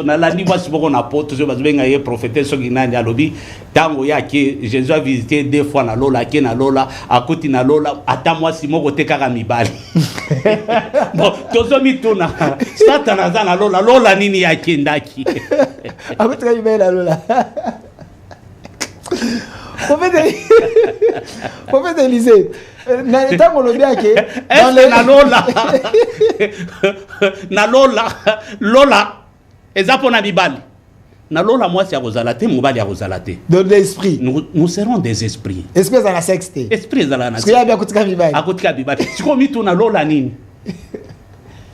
Na la niveau si beaucoup n'apôtre je vais venir prophète sur Guinée à lobby tango ya que Jésus a visité 2 fois na lola ke na lola akoti na lola ata moi si moko te kaka mibali bon tozo mituna satana za na lola lola nini ya kendaki akoti ka mibali na lola Prophète Élisée tango lobi ake dans le na lola na lola lola ezapona mibali na lola moi si akozalate mobali akozalate de l'esprit nous serons des esprits esprit za la sexte esprit za la parce que ya bien kotika mibali akotika mibali siko mitu na lola nini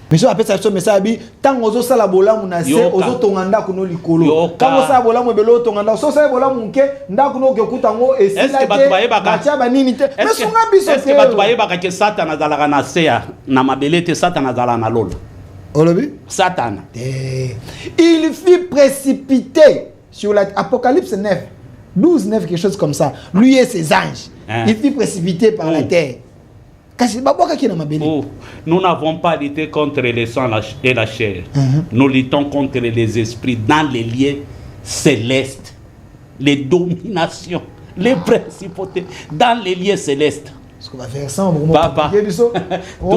mais je appelle ça so mais ça bi tango ozo sala bolamu na se ozo tonganda kuno likolo tango sala bolamu belo tonganda so sala bolamu nke ndako no ke kutango esila est-ce que batu bayebaka bacha banini te mais songa biso est-ce que batu bayebaka ke satana zalaka na seya na mabelete satana zala na lola Olobi Satan. Il fut précipité sur l'Apocalypse 9, 12, 9, quelque chose comme ça. Lui et ses anges. Il fut précipité par la terre. Nous n'avons pas lutté contre les sangs et la chair. Nous luttons contre les esprits dans les lieux célestes, les dominations, les principautés, dans les lieux célestes. Ce qu'on va faire ça, on va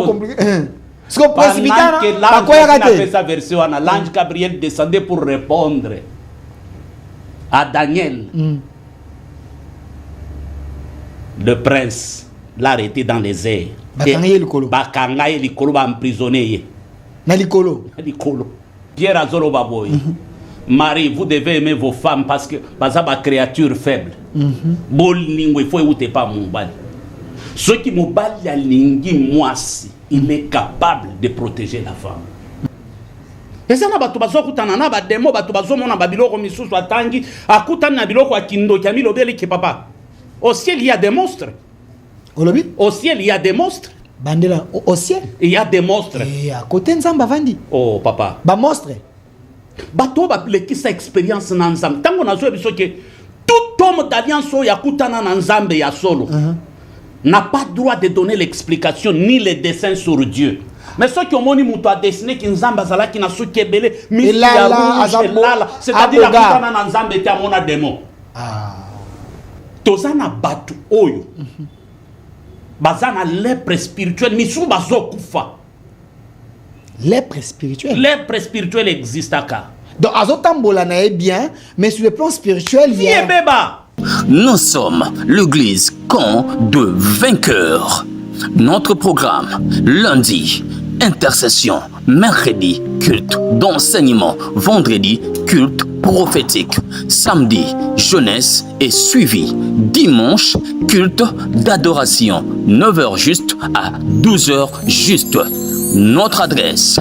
compliquer. Pendant que l'ange a fait sa version, l'ange Gabriel descendait pour répondre à Daniel. Le prince l'a arrêté dans les airs. Bakanga et Likolo va emprisonner. Pierre Azolo Baboy. Marie, vous devez aimer vos femmes parce que c'est une créature faible. Il faut écouter pas mon bal. Ceux qui m'ont bali à lingi moisi, il est capable de protéger la femme. Et ça n'a pas tout bazo kutana na ba demo ba tout bazo mona ba biloko misusu atangi akutana na biloko akindo kya milobeli ke papa. Au ciel il y a des monstres. Au ciel il y a des monstres. Bandela au ciel il y a des monstres. Et à côté nzamba vandi. Oh papa. Ba monstre. Ba to ba pleki sa expérience na nzamba. Tango na zo biso ke tout homme d'alliance o yakutana na nzambe ya solo. N'a pas droit de donner l'explication ni les dessins sur Dieu. Mais ceux qui ont moni muto a dessiné qui nzamba zala qui na su kebele mi lala c'est-à-dire la kutana na nzambe te amona démon. Tozana batu oyo. Bazana lèpre spirituelle mi su bazo kufa. Lèpre spirituelle. Lèpre spirituelle existe aka. Donc azotambola na bien mais sur le plan spirituel il y a beba. Nous sommes l'église camp de vainqueurs. Notre programme, lundi, intercession, mercredi, culte d'enseignement, vendredi, culte prophétique, samedi, jeunesse et suivi, dimanche, culte d'adoration, 9h juste à 12h juste. Notre adresse,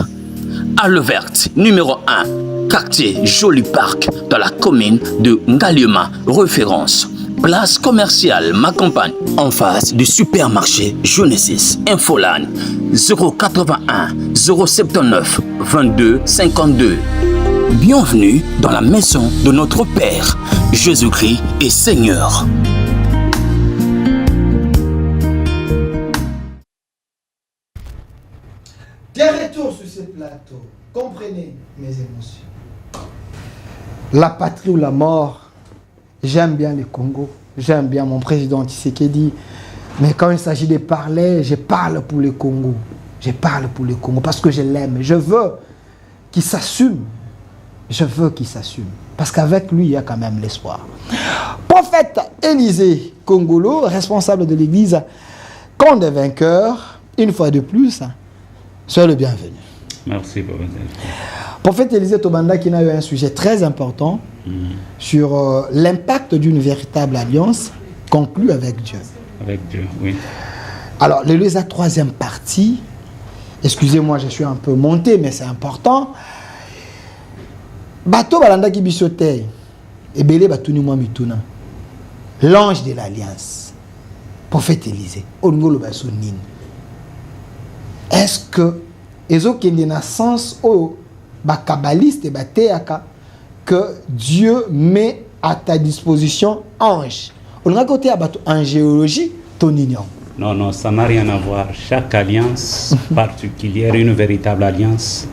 Halle Verte, numéro 1. Quartier Joli Parc dans la commune de Ngaliema, référence. Place commerciale Ma Campagne, en face du supermarché Genesis. Infoline 081 079 22 52. Bienvenue dans la maison de notre Père. Jésus-Christ est Seigneur. Des retours sur ce plateau. Comprenez mes émotions. La patrie ou la mort, j'aime bien le Congo, j'aime bien mon président Tshisekedi, mais quand il s'agit de parler, je parle pour le Congo. Je parle pour le Congo parce que je l'aime. Je veux qu'il s'assume. Je veux qu'il s'assume. Parce qu'avec lui, il y a quand même l'espoir. Prophète Élisée Kongolo, responsable de l'église, camp des vainqueurs, une fois de plus, soyez le bienvenu. Merci, Papa. Prophète Élisée Tobanda qui a eu un sujet très important sur l'impact d'une véritable alliance conclue avec Dieu. Avec Dieu, oui. Alors, la troisième partie, excusez-moi, je suis un peu monté, mais c'est important. Bato balanda ki bisote, ebele batuni mwa mituna. L'ange de l'alliance, prophète Élisée, onngolo baso nini. Est-ce que ezokende na sens o ba kabbaliste ba teaka que Dieu met à ta disposition ange. On a côté à en géologie ton ignorant. Non, ça n'a rien à voir. Chaque alliance particulière, une véritable alliance,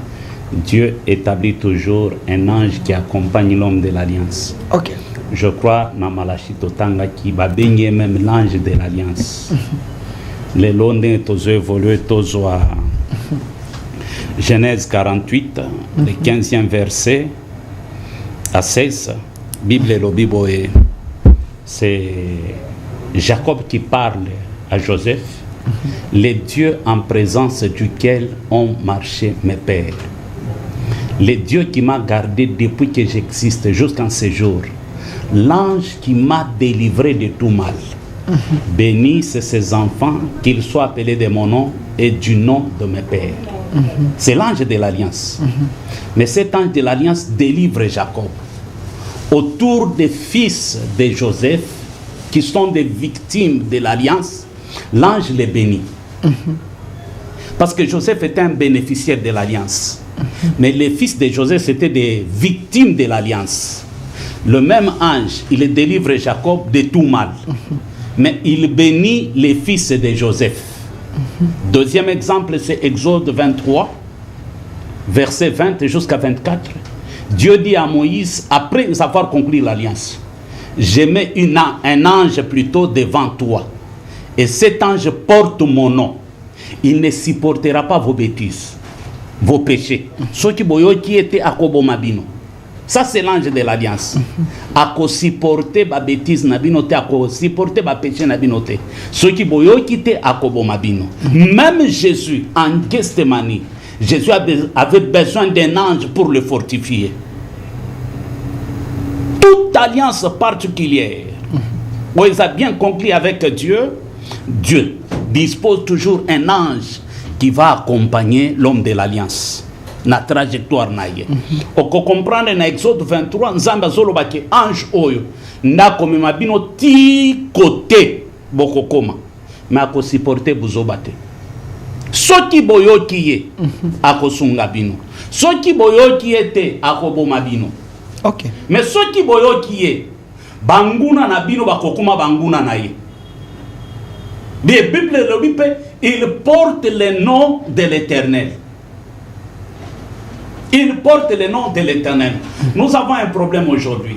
Dieu établit toujours un ange qui accompagne l'homme de l'alliance. Ok. Je crois dans Malachi Totanga qui va baigner même l'ange de l'alliance. Les Londres tozo évolué tozo à Genèse 48, le 15e verset à 16. Bible et le Bible, c'est Jacob qui parle à Joseph. Les dieux en présence duquel ont marché mes pères. Les dieux qui m'a gardé depuis que j'existe jusqu'en ce jour. L'ange qui m'a délivré de tout mal. Bénisse ses enfants, qu'ils soient appelés de mon nom et du nom de mes pères. C'est l'ange de l'alliance. Mais cet ange de l'alliance délivre Jacob. Autour des fils de Joseph, qui sont des victimes de l'alliance, l'ange les bénit. Parce que Joseph était un bénéficiaire de l'alliance. Mais les fils de Joseph, c'était des victimes de l'alliance. Le même ange, il délivre Jacob de tout mal. Mais il bénit les fils de Joseph. Deuxième exemple, c'est Exode 23, verset 20 jusqu'à 24. Dieu dit à Moïse, après avoir conclu l'alliance, je mets un ange plutôt devant toi. Et cet ange porte mon nom. Il ne supportera pas vos bêtises, vos péchés. Ceux qui étaient à Kobo Mabino. Ça, c'est l'ange de l'alliance. À supporter ma bêtise, à supporter ma péché. Ceux qui étaient à Kobo Mabino. Même Jésus, en Gethsémani, Jésus avait besoin d'un ange pour le fortifier. Toute alliance particulière, où ils ont bien conclu avec Dieu, Dieu dispose toujours un ange qui va accompagner l'homme de l'alliance. Na trajectoire naie. Oko comprendre na Exode 23, nzamba zolo bake ange oyo. Na komema bino ti côté bokokoma. Mais ako supporter buzobate. Soki boyoki ye akosunga bino. Soki boyoki ete akoboma bino. Ok. Mais soki boyoki ye banguna na bino bakokoma banguna na ye. La Bible le dit, il porte le nom de l'Éternel. Il porte le nom de l'Éternel. Nous avons un problème aujourd'hui.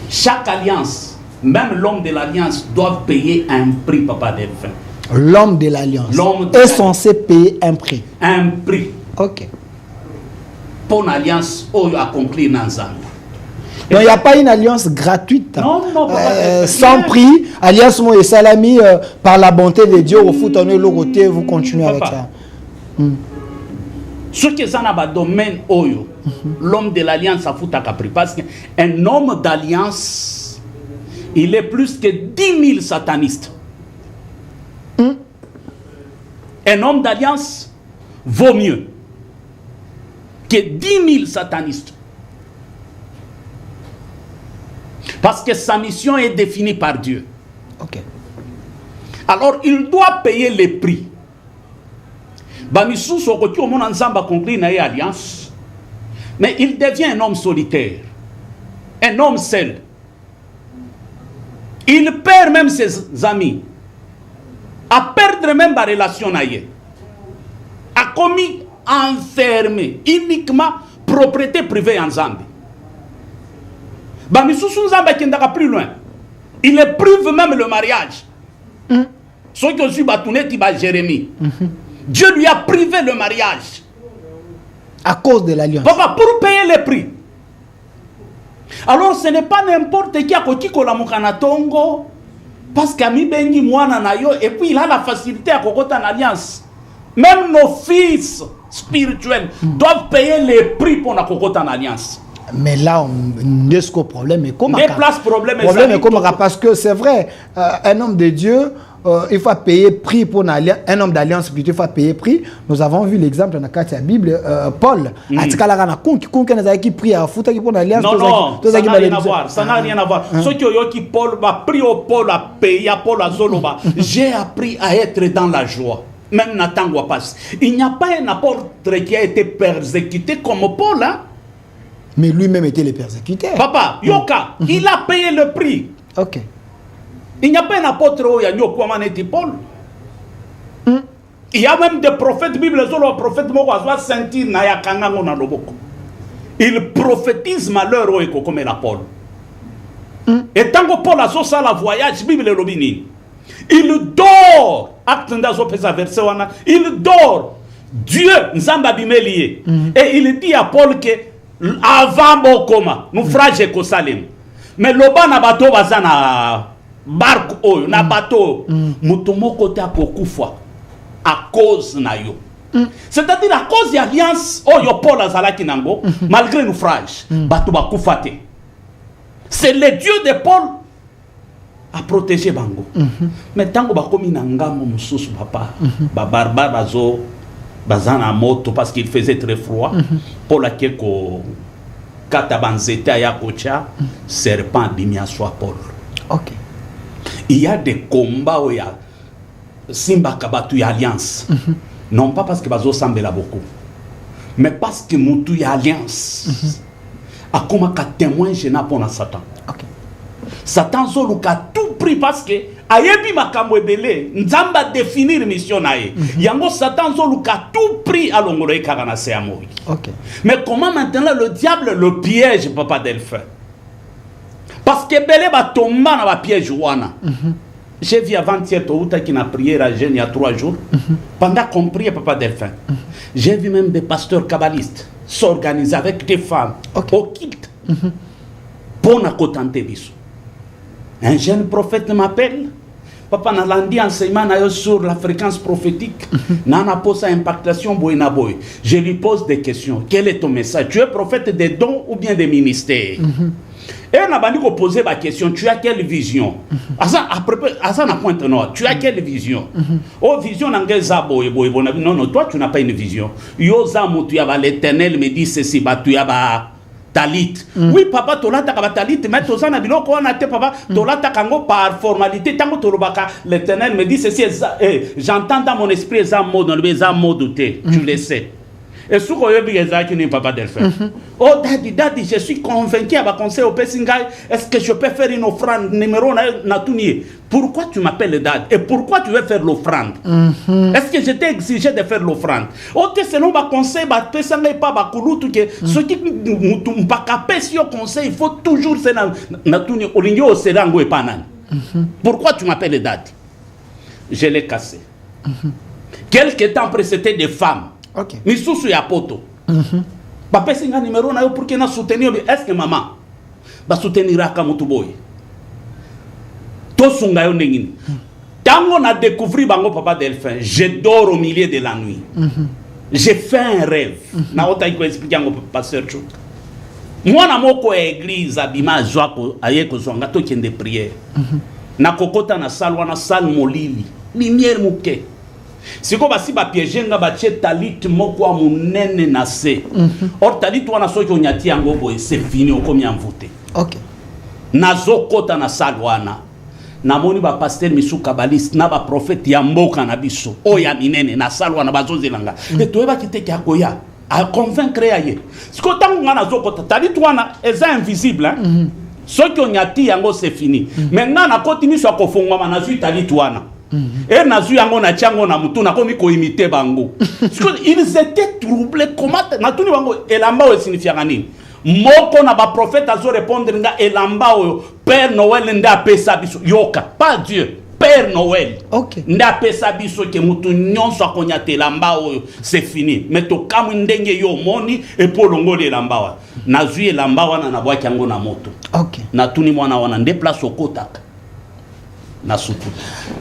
Chaque alliance, même l'homme de l'alliance, doit payer un prix, papa des fins. L'homme de l'alliance est censé payer un prix. Un prix. Ok. Pour une alliance, on a conclu dans Zambie. Donc il n'y a pas une alliance gratuite. Non, sans prix. Alliance Mo et Salami, par la bonté de Dieu, au foot, on est le côté, vous continuez avec ça. Ce qui est dans le domaine, l'homme de l'alliance a foutu à Capri. Parce qu'un homme d'alliance, il est plus que 10 000 satanistes. Un homme d'alliance vaut mieux que 10 000 satanistes. Parce que sa mission est définie par Dieu. Ok. Alors, il doit payer les prix. Bamisou Sokoti au monde ensemble conclu une alliance. Mais il devient un homme solitaire. Un homme seul. Il perd même ses amis. À perdre même la relation naïe. A commis enfermé uniquement propriété privée en Zambie. Bamisou Nzamba qui n'est plus loin. Il éprouve même le mariage. Ceux qui ont su batouner Tiba Jérémie. Dieu lui a privé le mariage. À cause de l'alliance. Papa, pour payer les prix. Alors ce n'est pas n'importe qui a kokiko la mukanatongo. Parce qu'Ami Bengi Mwana Nayo, et puis il a la facilité à kokota en alliance. Même nos fils spirituels doivent payer les prix pour la kokota en alliance. Mais là, on est ce problème est comme parce que c'est vrai, un homme de Dieu, il faut payer prix pour un homme d'alliance, plutôt il faut payer prix. Nous avons vu l'exemple dans la Bible, Paul. Qui prie à foutre pour l'alliance. Non, ça n'a rien à voir. Ça n'a rien à voir. Ceux qui Paul va prier au Paul à payer à Paul à Zoloba. J'ai appris à être dans la joie. Même Nathan Wapas. Il n'y a pas un apôtre qui a été persécuté comme Paul, hein? Mais lui-même était le persécuteur. Papa, Yoka, il a payé le prix. Ok. Il n'y a pas un apôtre où il y a Paul. Il y a même des prophètes, Bible, les prophètes, sentir na ya kangango na loboko. Ils prophétisent malheur au éco comme la Paul. Et tant que Paul a ça la voyage, Bible le lobini. Il dort. Acte ndazo pesa verset wana. Il dort. Dieu nzamba bimelié. Et il dit à Paul que avant bokoma, nous frage ko salem. Mais loba na bateau bazana barque oyo na bateau mutomoko ta kokufa à cause na yo. C'est-à-dire à cause de l'alliance oyo Paul azalaki nango malgré naufrage bateau bakufate. C'est le Dieu de Paul a protégé bango. Mais tango bakomi na ngamo mususu papa ba barbare bazo bazana moto parce qu'il faisait très froid. Paul a keko katabanzeta ya kocha serpent bimia soit Paul. OK. Il y a des combats où il y a Simba Kabatu y alliance. Non pas parce que bazo sambela beaucoup, mais parce que mutu y alliance. A comme ka témoin gênant pour Satan. OK. Satan zoluka tout pris parce que ayebi makambo ebele nzamba définir mission nae. Yango Satan zoluka tout pris à l'ongolo e kagana se amoi. OK. Mais comment maintenant le diable le piège papa Delphin? Parce que belé ba tomba na ba piège wana. J'ai vu avant-hier Touta qui n'a prié la jeune il y a 3 jours. Pendant qu'on priait papa Delphin. J'ai vu même des pasteurs kabbalistes s'organiser avec des femmes au kilt pour nous contenter biso. Un jeune prophète m'appelle. Papa n'a landi enseignement sur la fréquence prophétique. Nana pose impactation boyna boy. Je lui pose des questions. Quel est ton message? Tu es prophète des dons ou bien des ministères? Et on a bandit poser la question, tu as quelle vision? Asa na pointe noire, tu as quelle vision? Oh, vision n'angeza boy. Non, non, toi tu n'as pas une vision. Yo zamu tu yaba l'Éternel me dit ceci, bah tu yaba talit. Oui, papa, tolata kaba talit, mais tozana biloko on a te papa, tolata kango par formalité, tango tolobaka, l'Éternel me dit ceci, j'entends dans mon esprit ça mot dans le mot douté, tu le sais. Et ce que je papa Delphin. Oh, daddy, je suis convaincu à ma conseil au Pessingai. Est-ce que je peux faire une offrande numéro Natunier? Pourquoi tu m'appelles dad? Et pourquoi tu veux faire l'offrande? Est-ce que je t'ai exigé de faire l'offrande? Oh, selon ma conseil, ma Pessingai pas ma kouloutou que ce qui m'a pas capé sur conseil, il faut toujours se Natunier au ligno au Serango et Panan. Pourquoi tu m'appelles dad? Je l'ai cassé. Quelque temps après, c'était des femmes. OK. Misusu ya poto. Papa singa numéro na yo pour que na soutenir. Est-ce que maman ba soutenir aka mutu boy? To sunga yo ndengini. Tango na découvrir bango papa Delphin, je dors au milieu de la nuit. J'ai fait un rêve. Na ota iko expliquer ngo pasteur Chou. Moi na moko église abima joako ayeko zonga to kende prière. Na kokota na salwa na sal molili. Lumière muke. Si ko basi ba piéger nga ba tche talit moko a munene na se. Or talit wana soki onyati yango boy c'est fini okomi envoûté. OK. Nazo kota na salwana. Na moni ba pasteur misu kabbaliste na ba prophète ya mboka na biso. O ya minene na salwana bazozelanga. Et toeba kiteke akoya a convaincre aye. Si ko tango nga nazo kota talit wana eza invisible hein. Soki onyati yango c'est fini. Maintenant na continue so ko fongwa na zui talit wana. Et nazu yango na tiango na mutu na komi ko imiter bango. Ils étaient troublés comment na tuni bango elamba o signifia nini? Moko na ba prophète azo répondre nga elamba o Père Noël nda pesa biso yoka pas Dieu Père Noël. OK. Nda pesa biso ke mutu nyonso akonyata elamba o c'est fini. Mais to kamu ndenge yo moni et pour longoli elamba wa. Nazu elamba wana na bwaki yango na moto. OK. Na tuni mwana wana nde place okotaka.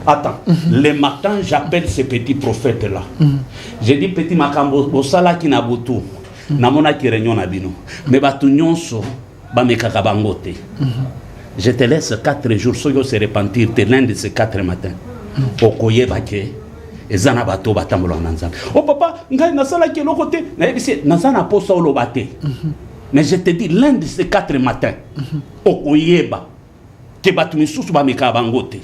Attends, le matin j'appelle ce petit prophète là. J'ai dit petit makambo bosala ki na butu. Na mona ki réunion na bino. Mais batu nyonso ba mekaka bangote. Je te laisse 4 jours soyo se repentir te l'un de ces 4 matins. Okoye bake ezana bato batambola na nzambe. Oh papa, ngai nasala ki lokote na ebisi nazana posa olobate. Mais je te dis l'un de ces 4 matins. Okoyeba que batu misusu ba meka bangote.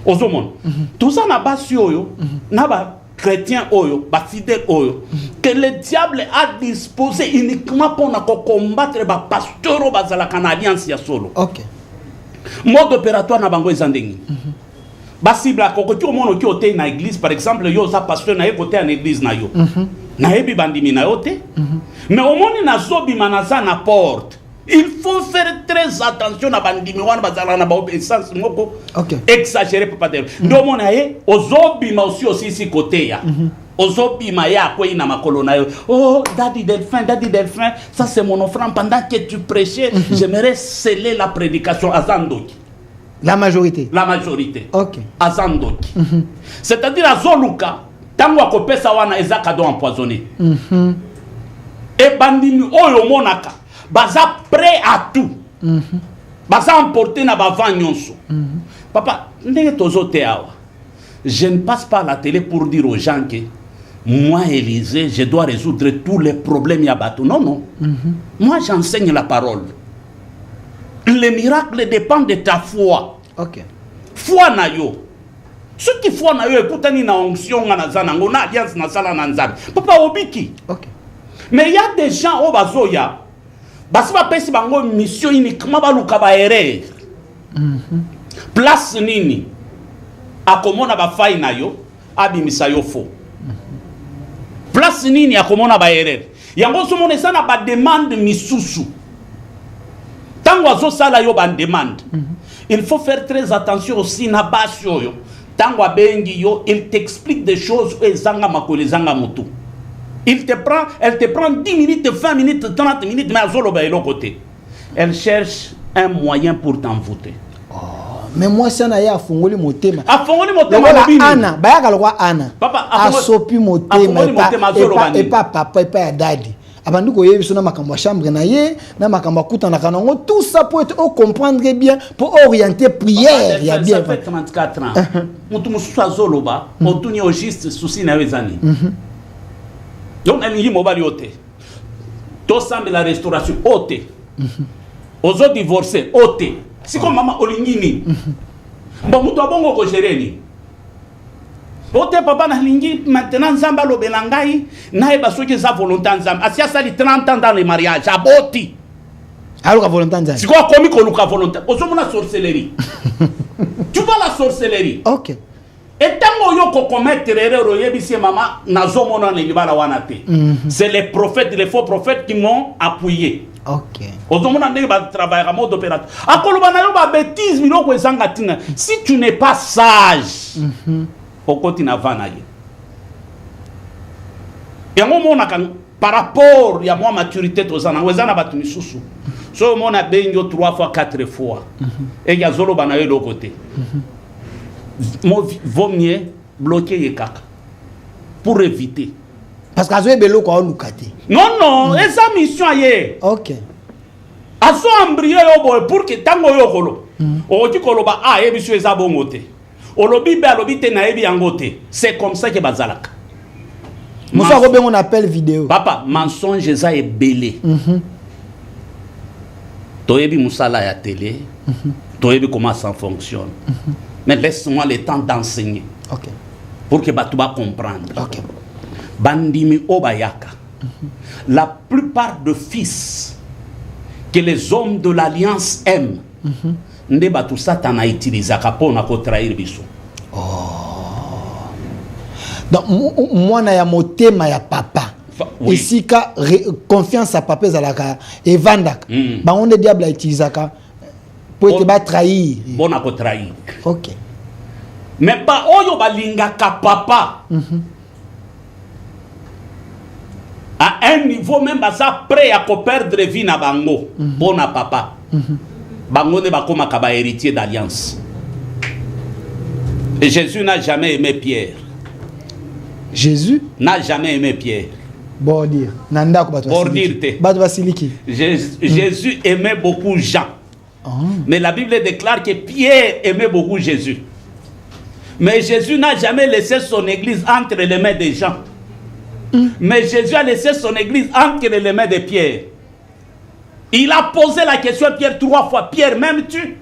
Ozomon. Tout ça na basi oyo, na ba chrétien oyo, ba fidèle oyo, que le diable a disposé uniquement pour na combattre ba pasteur o bazala kana alliance ya solo. OK. Mode opératoire na bango ezandengi. basibla koko ki omono ki ote na église par exemple yo za pasteur na côté en église na yo na yebi bandimi na yo te mais omoni na zobima na za na porte il faut faire très attention na bandimi wana bazala na ba essence moko exagéré papa de ndo mona ye ozobima aussi ici côté ya ozobima ya kwa ina makolo na yo oh daddy Delphin ça c'est mon offrande pendant que tu prêchais j'aimerais sceller la prédication à Zandoki. La majorité. Ok. Azandoki. C'est-à-dire à Zoluka, tango akopesa wana eza cadeau empoisonné. Et bandimi oyo monaka, baza prêt à tout. Baza emporter na bavant nyonso. Papa, ndenge tozote awa. Je ne passe pas à la télé pour dire aux gens que moi, Élisée, je dois résoudre tous les problèmes yabato. Non. Moi, j'enseigne la parole. Les miracles dépendent de ta foi. Ok. Foi na yo. Ceux qui foi na yo, écoute, na onction na zanango, na alliance na sala na nzambe. Papa obiki. Ok. Mais il y a des gens au bazoya. Basi ba pesi bango mission uniquement ba luka ba erreur. Place nini. Akomona ba fai na yo, abimisa yo fo. Place nini akomona ba erreur. Yango somone sana ba demande misusu. Tango azo sala yo ban demande. Il faut faire très attention aussi na basio yo. Tango abengi yo, il t'explique des choses et zanga makole zanga mutu. Elle te prend 10 minutes, 20 minutes, 30 minutes, mais azolo ba elo côté. Elle cherche un moyen pour t'envoûter. Mais moi ça na ya afongoli motema. Afongoli motema lobini. Ana, baya kalwa Ana. Papa, asopi motema et pas papa et pas daddy. Abandu ko yebi sona makambo chambre na ye na makambo kuta na kanango tout ça pour être comprendre bien pour orienter prière ya bien. Ça fait 34 ans. Mutu musu azoloba, otuni au juste souci na wezani. Donc elle yi mobali ote. To semble la restauration ote. Ozo divorcer ote. Si comme maman olingini. Bon mutu abongo ko gereni. Ote papa na lingi maintenant nzamba lo belangai na eba soki za volonté nzamba asia sali 30 ans dans le mariage aboti alors ka volonté nzamba siko komi ko luka volonté ozomona sorcellerie. Tu vois la sorcellerie. OK. Et tango yo ko commettre erreur yebisi mama nazomona ne libala wana te. C'est les prophètes, les faux prophètes qui m'ont appuyé. OK. Ozomona ndenge ba travailler en mode opérateur. Akoloba na yo ba bêtise miloko ezanga tina. Si tu n'es pas sage. Okoti na vana ye. Yango mona kan par rapport ya moi maturité tozana wezana batu misusu. So mona benyo 3 fois 4 fois. Et ya zolo bana ye l'autre côté. Vaut mieux bloquer ye kaka pour éviter. Parce que azo ebelo ko olukate. Non, esa mission ye. OK. Aso embryo yo boy pour que tango yo kolo. Oti koloba ebisu eza bongote. C'est comme ça que bazalaka. On appelle vidéo. Papa, mensonge ça est belé. Toyebi musala ya télé. Toyebi comment ça fonctionne. Mais laisse-moi le temps d'enseigner. OK. Pour que Batouba comprendre. OK. Bandimi obayaka. La plupart de fils que les hommes de l'alliance aiment. Nde batu satana utilisaka pona ko trahir biso. Donc moi na ya motema ya papa. Oui. Ici ka confiance à papa zalaka et vandaka. Ba on diable utilisaka pour te ba trahir. Bona ko trahir. OK. Mais pas oyo balingaka papa. À un niveau même basa prêt à perdre vie na bango. Bona papa. Bango ne bakoma kaba héritier d'alliance. Et Jésus n'a jamais aimé Pierre. Jésus n'a jamais aimé Pierre. Bon dire. Nanda ko batwa. Pour dire Jésus aimait beaucoup Jean. Mais la Bible déclare que Pierre aimait beaucoup Jésus. Mais Jésus n'a jamais laissé son église entre les mains des gens. Mais Jésus a laissé son église entre les mains de Pierre. Il a posé la question à Pierre 3 fois. Pierre, m'aimes-tu?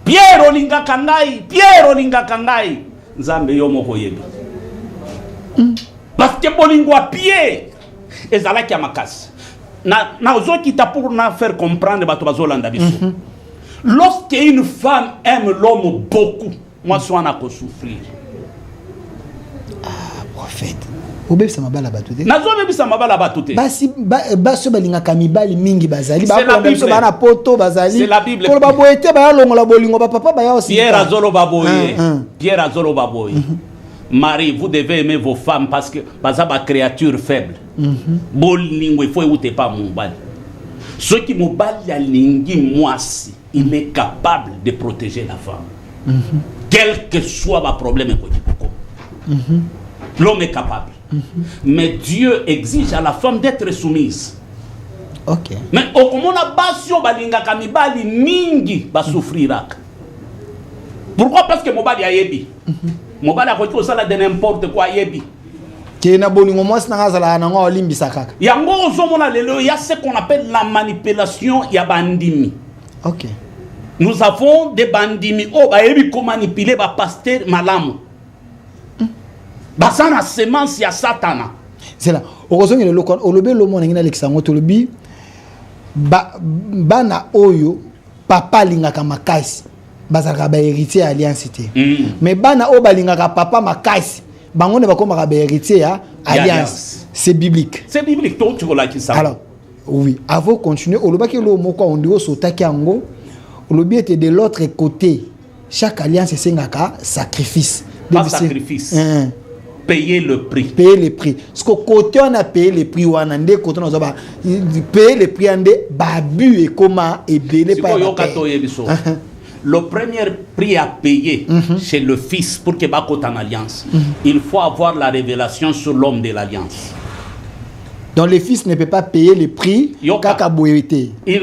Pierre olinga kangai. Pierre olinga kangai. Nzambe yo moko yebi. Parce que bolingwa Pierre. Ezala ki amakasi. Na ozoki ta pour na faire comprendre bato bazolanda biso. Lorsque une femme aime l'homme beaucoup, moi sois na ko souffrir. Ah, prophète. Obé ça mabala batute. Nazo bebi ça mabala batute. Basi baso balinga kamibali mingi bazali C'est la Bible. Bana poto bazali. C'est la Bible. Pour baboete ba longola bolingo ba papa ba ya aussi. Pierre Azolo Baboye. Pierre Azolo Baboye. Marie, vous devez aimer vos femmes parce que bazaba créature faible. Bolingo il faut écouter pas mon bal. Ceux qui me balent ya lingi moisi, il est capable de protéger la femme. Quel que soit ma problème l'homme est capable. Mais Dieu exige à la femme d'être soumise. OK. Mais au comment la basio balinga kamibali mingi ba souffrira. Pourquoi? Parce que mobali a yebi. Mobali a ko sala de n'importe quoi yebi. Kena bolingo mwasi na ngazala na ngo olimbisa kaka. Yango ozomona lelo ya ce qu'on appelle la manipulation ya bandimi. OK. Nous avons des bandimi oh ba yebi ko manipuler ba pasteur malamu. Basana semence ya satana. C'est là. Heureusement le lokon olobe lo mona ngina leksango tolobi bana oyo papa lingaka makasi bazaka ba héritier alliance té. Mais bana o balingaka papa makasi bango ne bakoma ba héritier ya alliance. C'est biblique. C'est biblique tout tu la qui ça. Alors oui, avant de continuer oloba ke lo moko on dit sotaki yango olobi était de l'autre côté. Chaque alliance c'est ngaka sacrifice. Pas sacrifice. Payer le prix. Payer le prix. Parce que côté on a payé le prix, on a côté on a payé le prix en des babu et comment et belé pas. Le premier prix à payer chez le fils pour que Bakot en alliance, il faut avoir la révélation sur l'homme de l'alliance. Donc le fils ne peut pas payer le prix. Il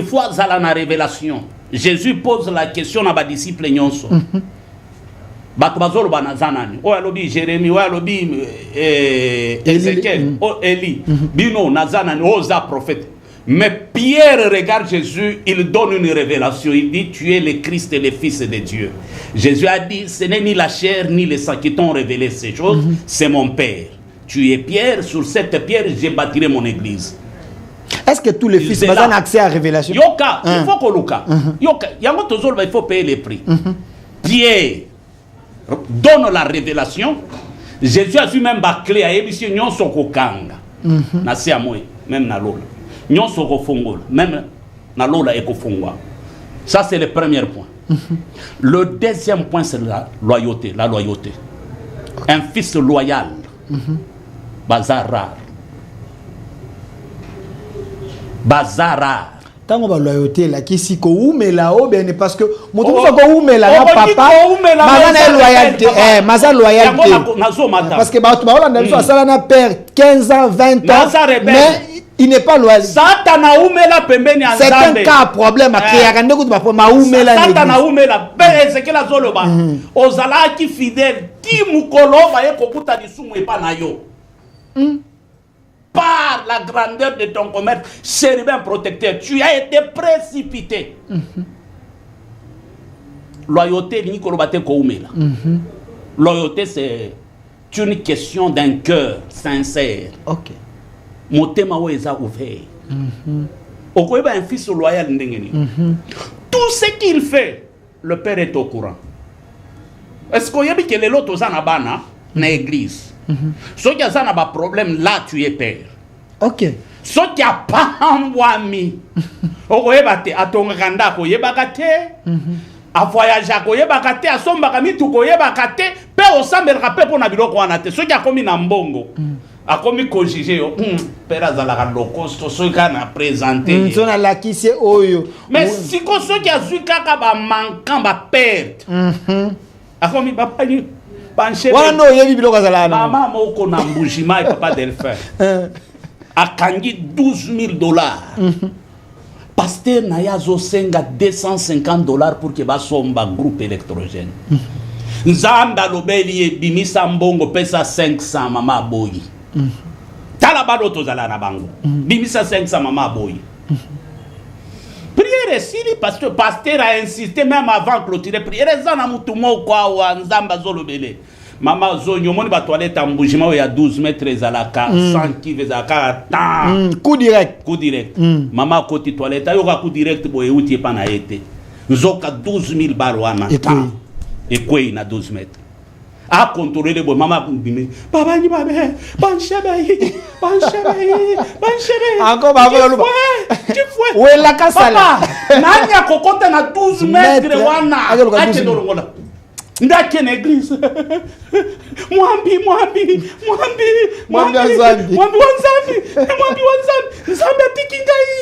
faut avoir la révélation. Jésus pose la question à ses disciples nyonso. Batbazolo banazanani o alobi Jérémie o alobi Ézéchiel o Élie bino nazanani oza prophète. Mais Pierre regarde Jésus, il donne une révélation, il dit tu es le Christ et le Fils de Dieu. Jésus a dit ce n'est ni la chair ni le sang qui t'ont révélé ces choses, c'est mon Père. Tu es Pierre, sur cette pierre j'ai bâtirai mon église. Est-ce que tous les fils ont accès à la révélation? Yoka, il faut qu'on Yoka, il faut payer les prix. Pierre donne la révélation. Jésus a vu même la clé à émission nyon soko kanga. Na se amoy même na lola. Nyon soko fongol même na lola eko fongwa. Ça c'est le premier point. Le deuxième point c'est la loyauté, la loyauté. Un fils loyal. Bazar rare. Tango ba loyauté la kisi ko umela o ben parce que moto ko umela na papa mazana loyauté maza loyauté parce que ba to ba olanda biso asala na père 15 ans 20 ans mais il n'est pas loyal. Satana umela pembeni ya Nzambe. C'est un cas problème créer quand ndeko ba ma umela na Satana umela pe Ezekiel azoloba ozala ki fidèle ki mukolo ba ye kokuta lisumu epa na yo. Par la grandeur de ton commerce, chérubin protecteur, tu as été précipité. Loyauté, loyauté, c'est une question d'un cœur sincère. Ok. Mon thème est ouvert. Okoyeba un fils loyal ndengeni. Tout ce qu'il fait, le père est au courant. Est-ce qu'il y a que les lotos en abana na église? Ce qui a un problème là, tu es père. Ok. Ce qui a pas un wami. Okoyeba te atonganda koyeba te. A voyager koyeba te, a somba mi tu koyeba te, pe osambel rappel pour na biloko wana te. Ce qui a commis na mbongo. A commis kojije yo. Père azala lokosto ce qui a présenté. Zona la qui c'est oyo. Mais si ko ce qui a su kaka ba manquant ba perte. A commis papa ni panché. Wana no yebi biloko azala na. Maman moko na mbujima et papa Delphin. A kangi $12,000. Pasteur Nayazo Senga $250 pour que ba somba groupe électrogène. Nzamba lobeli bimisa mbongo pesa 500 mama boyi. Talabado tozala na bango. Bimisa 500 mama boyi. Prière sili parce que pasteur a insisté même avant clôturer prière zana mutumo kwa wa nzamba zolobele. Mama zonyo moni ba toilette ambujima ya 12 mètres zalaka 100 qui vezaka coup direct. Coup direct. Mama koti toilette ayo ka coup direct boye uti pa na été. Nzoka $12,000 wana. Et quoi, il a 12 mètres. À contrôler les bois, maman, papa, ni ma mère, encore ma mère, tu fouais. où est la casse là? Nanya kokota na 12 mètres, wana. Ake dolongola. Ndake na église. Mwambi wanzambi. Nzambe tikingai.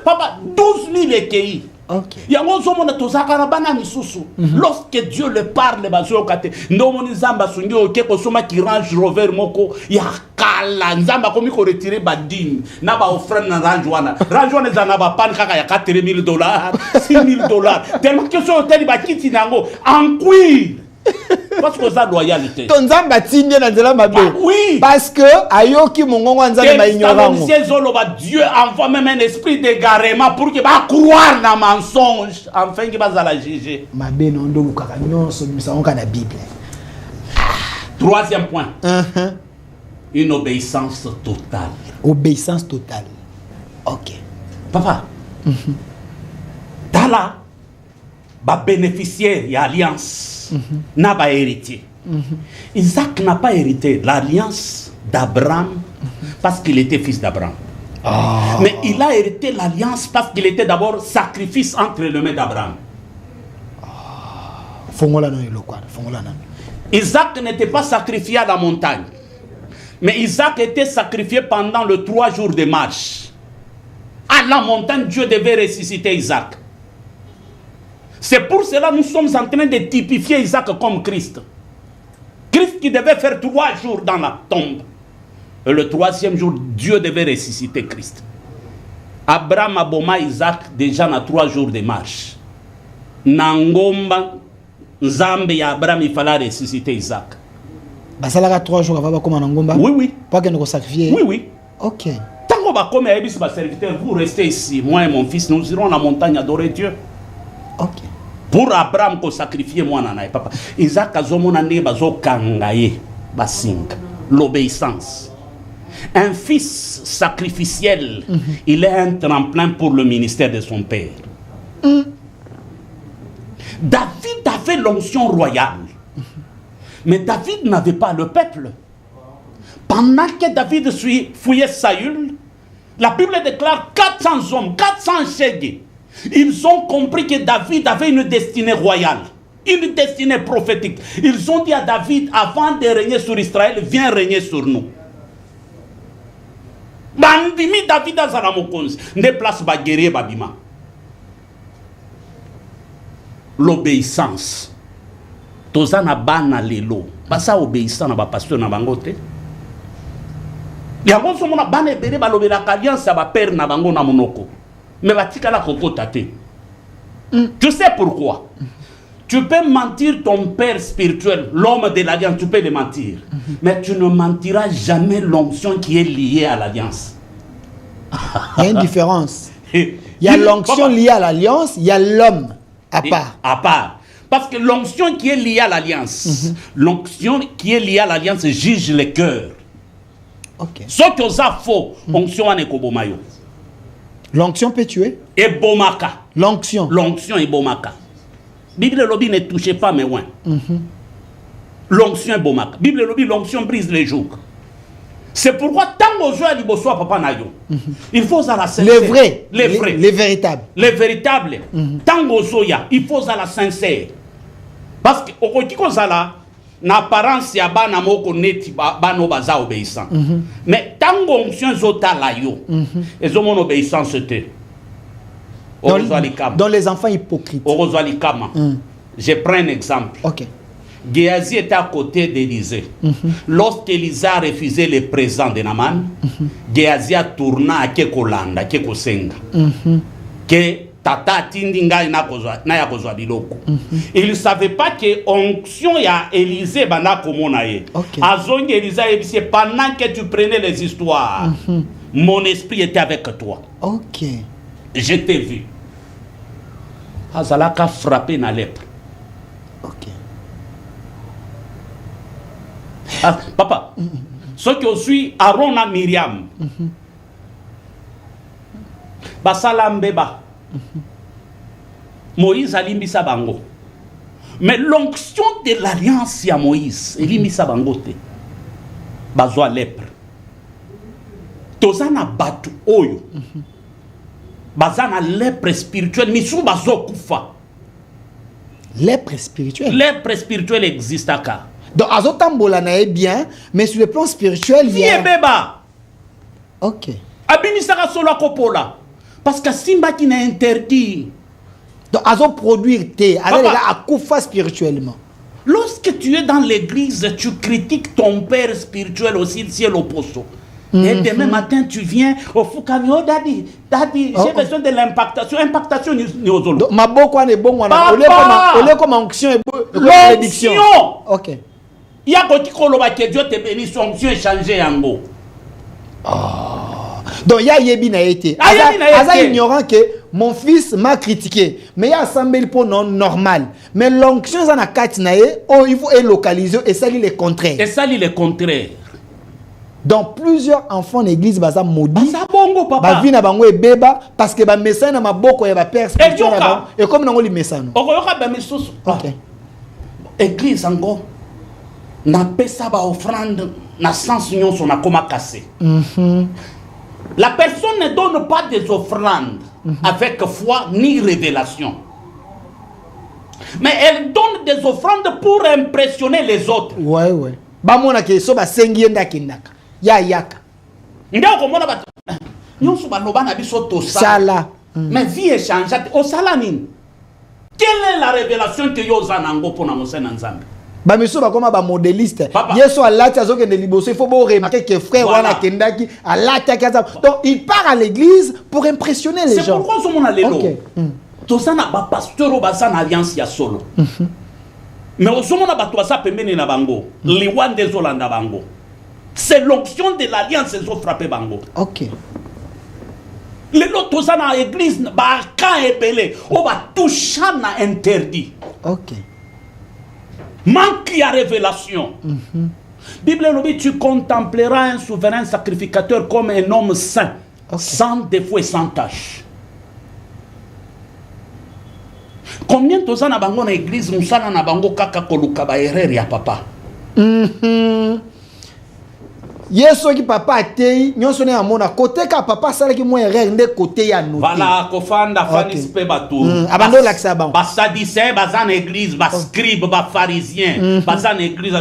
Papa, 12 000 ekei. Ok. Yango zomona tozaka na bana misusu. Lorsque Dieu le parle bazokate, ndomoni nzamba sungi okeko soma ki Range Rover moko ya kala nzamba komi ko retirer badine na ba offrande na Range wana zana ba pan kaka ya $4,000 $6,000 tellement que so hôtel ba kiti nango en cuir. Parce que ça loyauté. Ton nzamba tinde na nzela mabe. Oui. Parce que ayoki mongongo nzamba ba ignorant. Dieu envoie même un esprit d'égarement pour que ba croire na mensonge enfin que ba la juger. Mabe no ndo bukaka nyonso bimisanga na Bible. Troisième point. Une obéissance totale. Obéissance totale. OK. Papa. Tala ba bénéficiaire y alliance. N'a pas hérité. Isaac n'a pas hérité l'alliance d'Abraham parce qu'il était fils d'Abraham. Mais il a hérité l'alliance parce qu'il était d'abord sacrifice entre les mains d'Abraham. Isaac n'était pas sacrifié à la montagne. Mais Isaac était sacrifié pendant les 3 jours de marche. À la montagne, Dieu devait ressusciter Isaac. C'est pour cela que nous sommes en train de typifier Isaac comme Christ. Christ qui devait faire 3 jours dans la tombe. Et le 3e jour, Dieu devait ressusciter Christ. Abraham a boma Isaac déjà dans 3 jours de marche. Nangomba, Nzambe et Abraham, il fallait ressusciter Isaac. Ça a 3 jours avant de Nangomba? Oui, oui. Pas que nous sacrifier? Oui, oui. Ok. Tant qu'on va comme serviteur, vous restez ici. Moi et mon fils, nous irons à la montagne adorer Dieu. Ok. Pour Abraham ko sacrifier moi nana papa Isaac azomona ne bazo kangaye basinga l'obéissance. Un fils sacrificiel, il est un tremplin pour le ministère de son père. David avait l'onction royale. Mais David n'avait pas le peuple. Pendant que David fouillait Saül, la Bible déclare 400 hommes, 400 chègues. Ils ont compris que David avait une destinée royale, une destinée prophétique. Ils ont dit à David, avant de régner sur Israël, viens régner sur nous. Bandimi David a Zaramokonzi, ne place ba guerrier babima. L'obéissance. Tozana bana lelo. Basa obéissant na ba pasteur na bangote. Yango so mona bana ebele ba lobela alliance ba père na bango na monoko. Mais batikala koko tate. Tu sais pourquoi? Tu peux mentir ton père spirituel, l'homme de l'alliance, tu peux le mentir. Mais tu ne mentiras jamais l'onction qui est liée à l'alliance. Il y a une différence. Il y a l'onction liée à l'alliance, il y a l'homme à part. À part. Parce que l'onction qui est liée à l'alliance, l'onction qui est liée à l'alliance juge le cœur. Ok. Ce que ça faux, onction ane kobomayo. L'onction peut tuer? Et bomaka. L'onction. L'onction est bomaka. Bible lobby ne touchez pas mes ouins. L'onction est bomaka. Bible lobby, l'onction brise les jougs. C'est pourquoi tant aux yeux liboso papa nayo. Il faut à la sincère. Les vrais. Les vrais. Les véritables. Les véritables. Tant aux yeux, il faut à la sincère. Parce que au kotiko zala na apparence ya bana moko neti bano baza obéissant. Mais tant onction zota la yo. Ils ont mon obéissance c'était. Dans les enfants hypocrites. Je prends un exemple. Ok. Géasi était à côté d'Élysée. Lorsqu'Élysée a refusé le présent de Naman, Géasi a tourné à Kekolanda, Kekosenga. Que Tata Tindinga na ya kozwa biloko. Il ne savait pas que onction ya Élysée bana komonaye. Azongi Élysée pendant que tu prenais les histoires, mon esprit était avec toi. Ok. Je t'ai vu. Azalaka frappé na lèpre. Ok. Ah, papa, ce que je suis Aaron à Myriam. Basala mbeba. Moïse alimbisa bango. Mais l'onction de l'alliance à Moïse, il mis ça bangote. Bazoa lèpre. Tozana batu oyo. Bazana lèpre spirituelle, misou bazo kufa. Lèpre spirituelle. Lèpre spirituelle existe à ka. Donc, Azotambola est bien, mais sur le plan spirituel, il y a... Beba. Ok. Abinisaka solo kopola. Parce que Simba qui n'a interdit. Donc, Azo produire thé, alors à koufa spirituellement. Lorsque tu es dans l'église, tu critiques ton père spirituel aussi, si est l'opposé. Et demain matin, tu viens au Fukami, oh daddy, j'ai besoin de l'impactation. Impactation, ni aux autres. Ma boko est bon, on est comme onction et bénédiction. Ok. Il y a quelque chose que Dieu te bénisse, onction et changer en go. Donc, il y a Yebina été. Aza ignorant que mon fils m'a critiqué. Mais il y a assemblé pour non normal. Mais l'onction, ça n'a qu'à il faut localiser et ça, il est contraire. Et ça, il est contraire. Donc plusieurs enfants d'église baza maudit. Baza bongo papa. Ba vie na bango e beba parce que ba message na maboko ya ba père spirituel na bango. Et comme nango li message. Okoyoka ba misusu. OK. Église ango na pesa ba offrande na sens nyonso na koma cassé. La personne ne donne pas des offrandes avec foi ni révélation. Mais elle donne des offrandes pour impressionner les autres. Ouais. Ba mona ke so ba sengi enda kindaka. Ya yaka. Ndio komona ba nyonso ba loba na biso to sala. Mais vie est changée au sala nini? Quelle est la révélation que yo zanango pona mosena nzambe? Ba miso ba koma ba modéliste. Yeso alati azoke de liboso, il faut bo remarquer que frère wana kendaki alati kaza. Donc il part à l'église pour impressionner les gens. C'est pourquoi ce monde a lelo. To sana ba pasteur o ba sana alliance ya solo. Mais au moment où tu as ça, na bango, liwan des Olanda bango. C'est l'onction de l'alliance qui ont frappé bango. Ok. Les autres sont dans l'église, bah quand épelé, on va toucher na interdit. Ok. Manque à révélation. Bible nous dit, tu contempleras un souverain sacrificateur comme un homme saint, sans défaut et sans tâche. Combien de temps na bango na église musala na bango kaka koluka ba erreur ya papa? Yeso ki papa atei nyonso ne amona côté ka papa sala ki mo erreur nde côté ya noté. Voilà ko fanda fani spe batu. Abando laksa bango. Ba sadicé ba za na église, ba scribe, ba pharisien, ba za na église.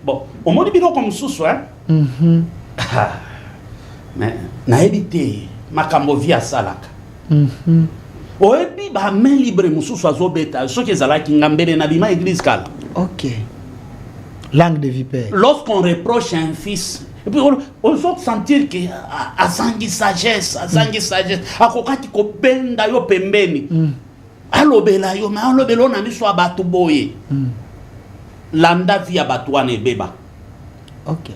Bon, au moni bino comme susu hein. Mais na éviter makambo via salaka. Oebi ba main libre mususu azobeta so ke zala ki ngambele na bima église kala. OK. Langue de vipère. Lorsqu'on reproche un fils, et puis on peut sentir que a sangi sagesse, akokati ko benda yo pembeni. Alobela yo, mais alobelo na miso abatu boye. Landa via batuane beba. OK.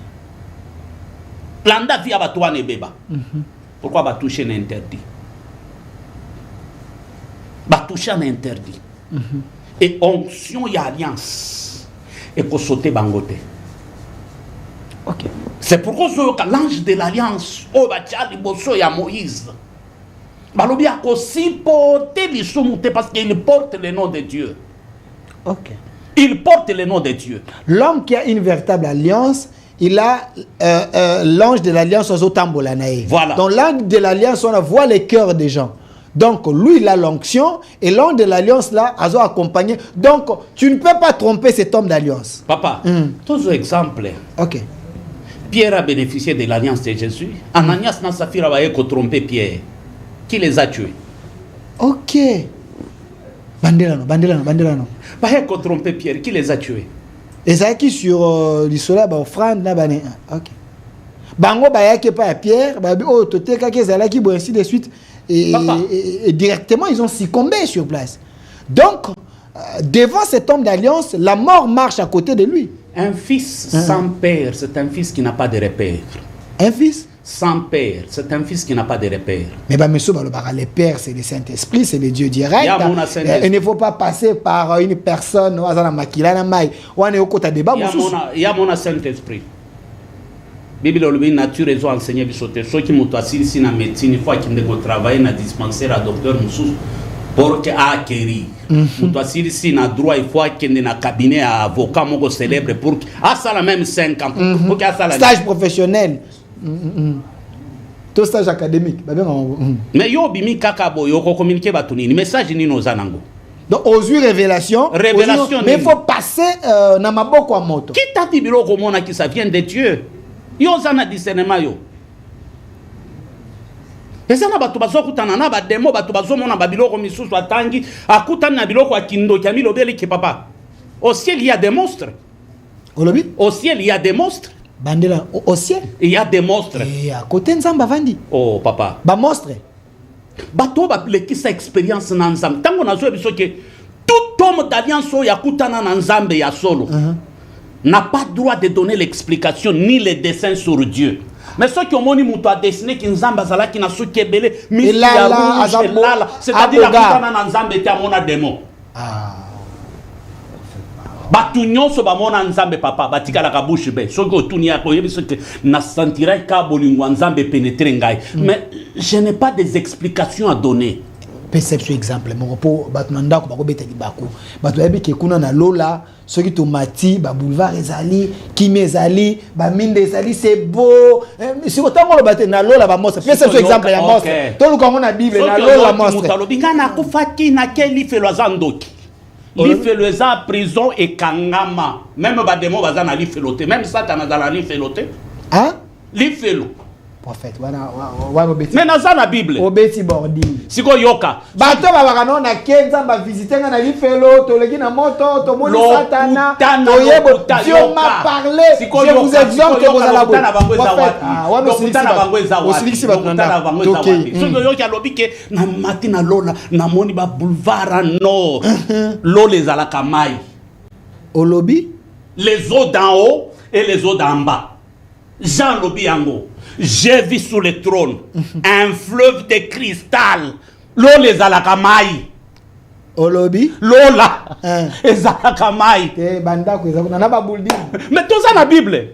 Landa via batuane beba. Pourquoi ba toucher l'interdit? Ba toucher l'interdit. Et onction y alliance. Et pour sauter bangote. OK. C'est pourquoi l'ange de l'alliance, oh bachali bosso ya Moïse. Balobi a aussi porté l'isumute parce qu'il porte le nom de Dieu. OK. Il porte le nom de Dieu. L'homme qui a une véritable alliance, il a l'ange de l'alliance aux Otambolanae. Voilà. Dans l'ange de l'alliance, on voit les cœurs des gens. Donc, lui, il a l'onction et l'homme de l'alliance, là, a accompagné. Donc, tu ne peux pas tromper cet homme d'alliance. Papa, tous exemples. OK. Pierre a bénéficié de l'alliance de Jésus. Ananias n'a Saphira va tromper Pierre. Qui les a tués? OK. Bandelano. Va tromper Pierre. Qui les a tués? Et ça qui sur l'issola, offrande, là, OK. Bango, qui pas Pierre, oh, toteka, qui est qui, ainsi de suite. Et directement, ils ont succombé sur place. Donc, devant cet homme d'alliance, la mort marche à côté de lui. Un fils sans père, c'est un fils qui n'a pas de repère. Un fils sans père, c'est un fils qui n'a pas de repère. Mais monsieur, les pères, c'est le Saint-Esprit, c'est le Dieu direct. Il ne faut pas passer par une personne. Il y a mon Saint-Esprit. Bible olobi nature ezo enseigner bisote soki muto asili sina médecine fois qu'il ne travailler na dispensaire à docteur mususu pour que acquérir. Toi si na droit il faut qu'il y ait un cabinet à avocat mon célèbre pour ça la même 5 ans pour que ça la stage professionnel. Tout stage académique. Mais yo bimi kaka boyo ko communiquer batunini message ni no zanango. Donc aux yeux révélation, mais il faut passer na maboko à moto. Qui t'a dit bilo komona qui ça vient de Dieu? Yo zana discernement yo. Ezana batu bazokutana na ba demo batu bazomona ba biloko misusu atangi akutana na biloko akindo kya milobeli ke papa. Au ciel il y a des monstres. Au ciel il y a des monstres. Bandela au ciel il y a des monstres. Et à côté nzamba vandi. Oh papa. Ba monstre. Bato ba pleki sa expérience na nzambe. Tango na zo biso ke tout homme d'alliance ya kutana na nzambe ya solo. N'a pas droit de donner l'explication ni les dessins sur Dieu. Mais ceux qui ont moni muto a dessiné qui nzamba zala qui na souki ebele mi lala c'est-à-dire la kutana na nzambe te amona démon. Batu nyonso ba mona nzambe papa batikala ka bouche be soki otuni ya ko yebi soki na sentira ka bolingwa nzambe pénétrer ngai. Mais je n'ai pas des explications à donner. Perception exemple mon repos batu nanda ko bako beteli bako batu yebi ke kuna na lola soki tomati ba boulevard ezali kimi ezali ba minde ezali c'est beau si otango lo bate na lola ba monstre perception exemple ya monstre to lukango na bible na lola monstre mutalo bingana ko faki na keli felo zandoki l'ifelo eza prison et kangama même ba demo baza na l'ifelo te même satana za na l'ifelo te hein l'ifelo prophète wana obeti mais na za na bible obeti bordi siko yoka bato babaka no na kenza ba visiter na l'ifelo to leki na moto to moni satana to yebo Dieu m'a parlé je vous exhorte que vous allez prophète wana osiliksi bato na toke siko yoka lobike na matina lola na moni ba boulevard no lo les alakamai olobi les eaux d'en haut et les eaux d'en bas Jean Lobiango. J'ai vu sous le trône un fleuve de cristal. L'eau les alakamai. Olobi. L'eau là. Les alakamai. Mais tout ça dans la Bible.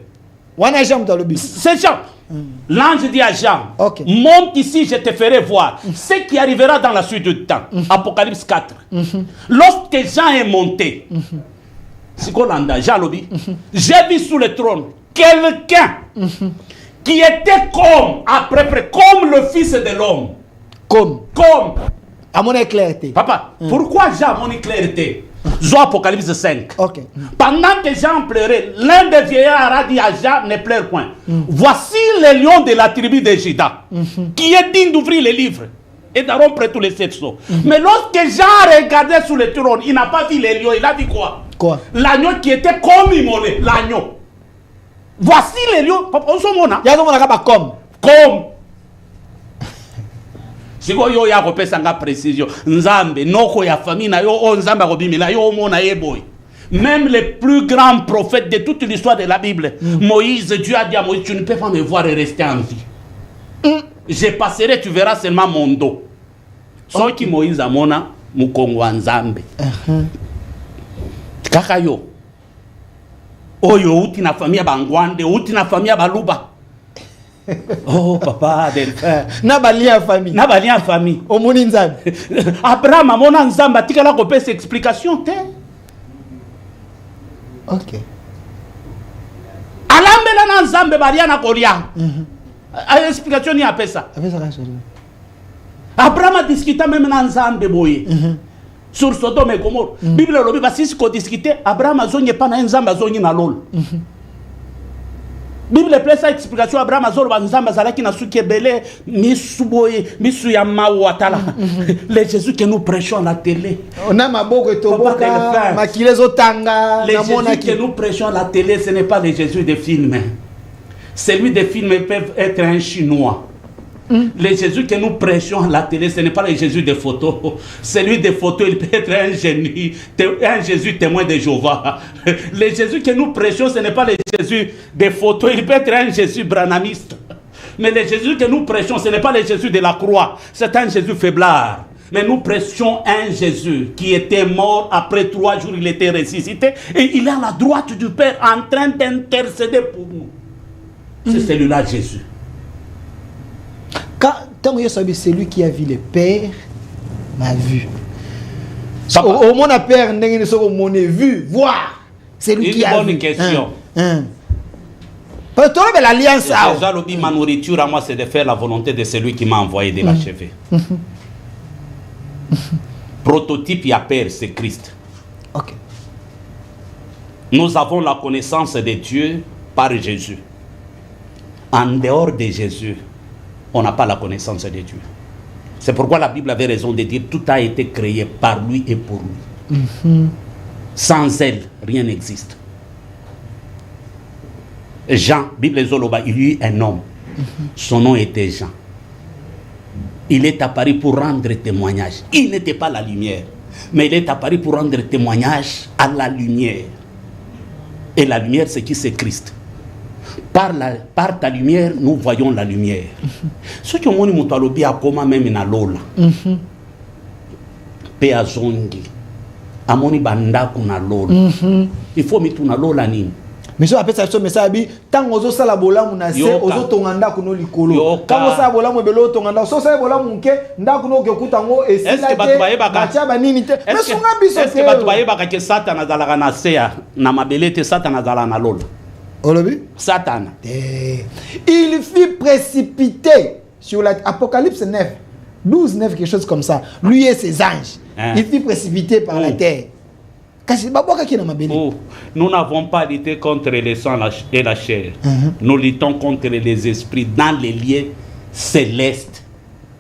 C'est Jean. L'ange dit à Jean, monte ici, je te ferai voir ce qui arrivera dans la suite du temps. Apocalypse 4. Lorsque Jean est monté, c'est quoi l'anda, Jean Lobi, j'ai vu sous le trône quelqu'un qui était comme le fils de l'homme. Comme. À mon éclairité. Papa, pourquoi Jean a mon éclairité? Jean Apocalypse 5. Pendant que Jean pleurait, l'un des vieillards a dit à Jean, ne pleure point. Voici le lion de la tribu de Juda, qui est digne d'ouvrir les livres et de rompre tous les sept sceaux. Mais lorsque Jean regardait sur le trône, il n'a pas vu les lions, il a dit quoi? L'agneau qui était comme immolé, l'agneau. Voici les lions. On s'en mona. Il y a comme. Si yo ya repé sanga précision. Nzambe noko ya famille na yo o nzambe robimila yo mona yeboy. Même les plus grands prophètes de toute l'histoire de la Bible, Moïse, Dieu a dit à Moïse, tu ne peux pas me voir et rester en vie. Je passerai, tu verras seulement mon dos. Sauf que Moïse a mona mukongo nzambe. Kaka yo. Oyo uti na famille bangwande, uti na famille baluba. Oh papa, na balia famille. Na balia famille. Omoni nzambe. Abraham amona nzamba tikala ko pesa explication te. OK. Alambela na nzambe balia na kolia. Explication ni apesa. Abraham a discuté même na nzambe boye. Sur Sodome et Gomorrhe. Bible lobi basisi ko discuter Abraham azonye pa na nzamba azonye na lol. Bible place explication Abraham azolo banzamba zalaki na suki ebele misu boye misu ya mawatala. Les Jésus que nous prêchons à la télé. On a maboko toboka makilezo tanga na mona que nous prêchons à la télé ce n'est pas le Jésus des films. Celui des films peuvent être un chinois. Le Jésus que nous prêchons à la télé, ce n'est pas le Jésus des photos. Celui des photos, il peut être un génie, un Jésus témoin de Jéhovah. Le Jésus que nous prêchons, ce n'est pas le Jésus des photos, il peut être un Jésus branamiste. Mais le Jésus que nous prêchons, ce n'est pas le Jésus de la croix, c'est un Jésus faiblard. Mais nous prêchons un Jésus qui était mort, après 3 jours, il était ressuscité, et il est à la droite du Père en train d'intercéder pour nous. C'est celui-là, Jésus. Quand c'est lui qui a vu le Père, m'a vu. Au monde a père n'est pas monnaie vu voir. C'est lui qui a une bonne question. Parce que l'alliance déjà ma nourriture à moi c'est de faire la volonté de celui qui m'a envoyé de l'achever. Prototype à père c'est Christ. OK. Nous avons la connaissance de Dieu par Jésus. En dehors de Jésus, on n'a pas la connaissance de Dieu. C'est pourquoi la Bible avait raison de dire tout a été créé par lui et pour lui. Sans elle, rien n'existe. Jean, Bible Zoloba, il y eut un homme. Son nom était Jean. Il est apparu pour rendre témoignage. Il n'était pas la lumière, mais il est apparu pour rendre témoignage à la lumière. Et la lumière, c'est qui? C'est Christ. Par ta lumière, nous voyons la lumière. Ce qui ont dit, c'est que même na lola. Pe azongi. Amoni bandaku na lola. Il faut mettre na lola nini. Mais je appelle ça mais ça bi tant ozo sala bola munase ozo tonganda kuno likolo. Quand ozo sala bola mo belo tonganda ozo sala bola munke ndaku no kekuta ngo esila te. Est-ce que batu bayebaka? Mais sunga biso. Est-ce que batu bayebaka que Satan azalaka na seya na mabelete Satan azala na lola? Olobi? Satan. Il fut précipité sur l'Apocalypse 9, 12, 9, quelque chose comme ça. Lui et ses anges. Il fut précipité par la terre. Nous n'avons pas lutté contre les sang et la chair. Nous luttons contre les esprits dans les lieux célestes,